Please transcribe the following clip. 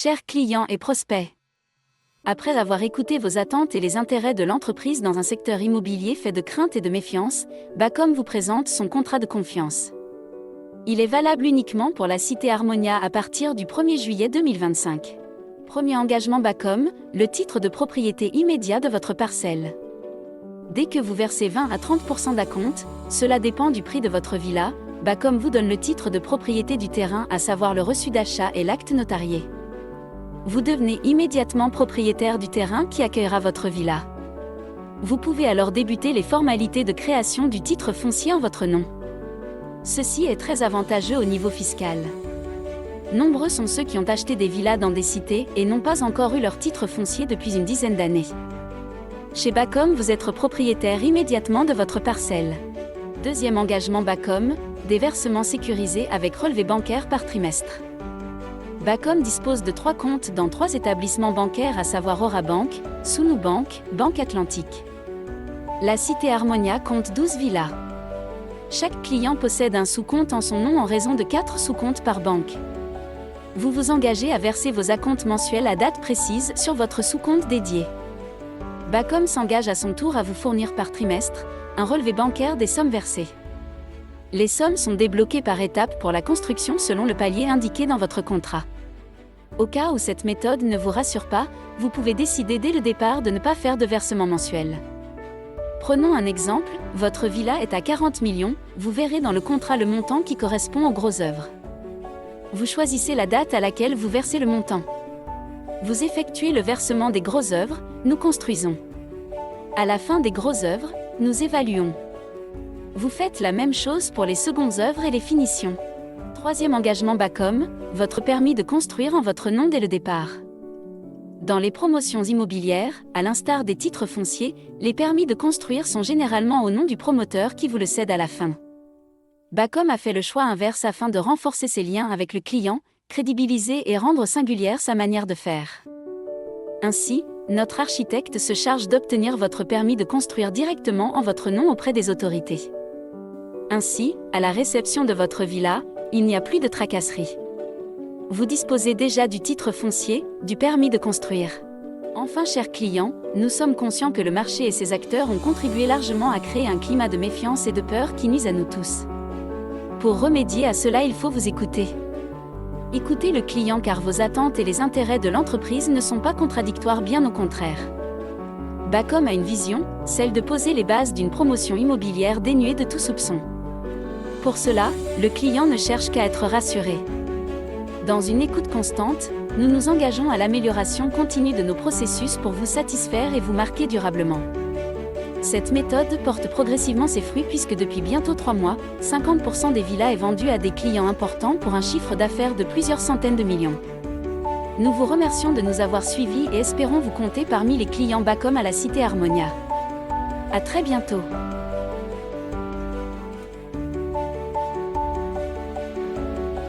Chers clients et prospects, après avoir écouté vos attentes et les intérêts de l'entreprise dans un secteur immobilier fait de crainte et de méfiance, Bacom vous présente son contrat de confiance. Il est valable uniquement pour la cité Harmonia à partir du 1er juillet 2025. Premier engagement Bacom, le titre de propriété immédiat de votre parcelle. Dès que vous versez 20 à 30% d'acompte, cela dépend du prix de votre villa, Bacom vous donne le titre de propriété du terrain, à savoir le reçu d'achat et l'acte notarié. Vous devenez immédiatement propriétaire du terrain qui accueillera votre villa. Vous pouvez alors débuter les formalités de création du titre foncier en votre nom. Ceci est très avantageux au niveau fiscal. Nombreux sont ceux qui ont acheté des villas dans des cités et n'ont pas encore eu leur titre foncier depuis une dizaine d'années. Chez Bacom, vous êtes propriétaire immédiatement de votre parcelle. Deuxième engagement Bacom, des versements sécurisés avec relevé bancaire par trimestre. Bacom dispose de 3 comptes dans 3 établissements bancaires, à savoir Orabank, Sunu Bank, Banque Atlantique. La cité Harmonia compte 12 villas. Chaque client possède un sous-compte en son nom en raison de 4 sous-comptes par banque. Vous vous engagez à verser vos acomptes mensuels à date précise sur votre sous-compte dédié. Bacom s'engage à son tour à vous fournir par trimestre un relevé bancaire des sommes versées. Les sommes sont débloquées par étapes pour la construction selon le palier indiqué dans votre contrat. Au cas où cette méthode ne vous rassure pas, vous pouvez décider dès le départ de ne pas faire de versement mensuel. Prenons un exemple, votre villa est à 40 millions, vous verrez dans le contrat le montant qui correspond aux grosses œuvres. Vous choisissez la date à laquelle vous versez le montant. Vous effectuez le versement des grosses œuvres, nous construisons. À la fin des grosses œuvres, nous évaluons. Vous faites la même chose pour les secondes œuvres et les finitions. Troisième engagement Bacom, votre permis de construire en votre nom dès le départ. Dans les promotions immobilières, à l'instar des titres fonciers, les permis de construire sont généralement au nom du promoteur qui vous le cède à la fin. Bacom a fait le choix inverse afin de renforcer ses liens avec le client, crédibiliser et rendre singulière sa manière de faire. Ainsi, notre architecte se charge d'obtenir votre permis de construire directement en votre nom auprès des autorités. Ainsi, à la réception de votre villa, il n'y a plus de tracasserie. Vous disposez déjà du titre foncier, du permis de construire. Enfin, chers clients, nous sommes conscients que le marché et ses acteurs ont contribué largement à créer un climat de méfiance et de peur qui nuisent à nous tous. Pour remédier à cela, il faut vous écouter. Écoutez le client, car vos attentes et les intérêts de l'entreprise ne sont pas contradictoires, bien au contraire. Bacom a une vision, celle de poser les bases d'une promotion immobilière dénuée de tout soupçon. Pour cela, le client ne cherche qu'à être rassuré. Dans une écoute constante, nous nous engageons à l'amélioration continue de nos processus pour vous satisfaire et vous marquer durablement. Cette méthode porte progressivement ses fruits puisque depuis bientôt 3 mois, 50% des villas est vendue à des clients importants pour un chiffre d'affaires de plusieurs centaines de millions. Nous vous remercions de nous avoir suivis et espérons vous compter parmi les clients Bacom à la cité Harmonia. À très bientôt.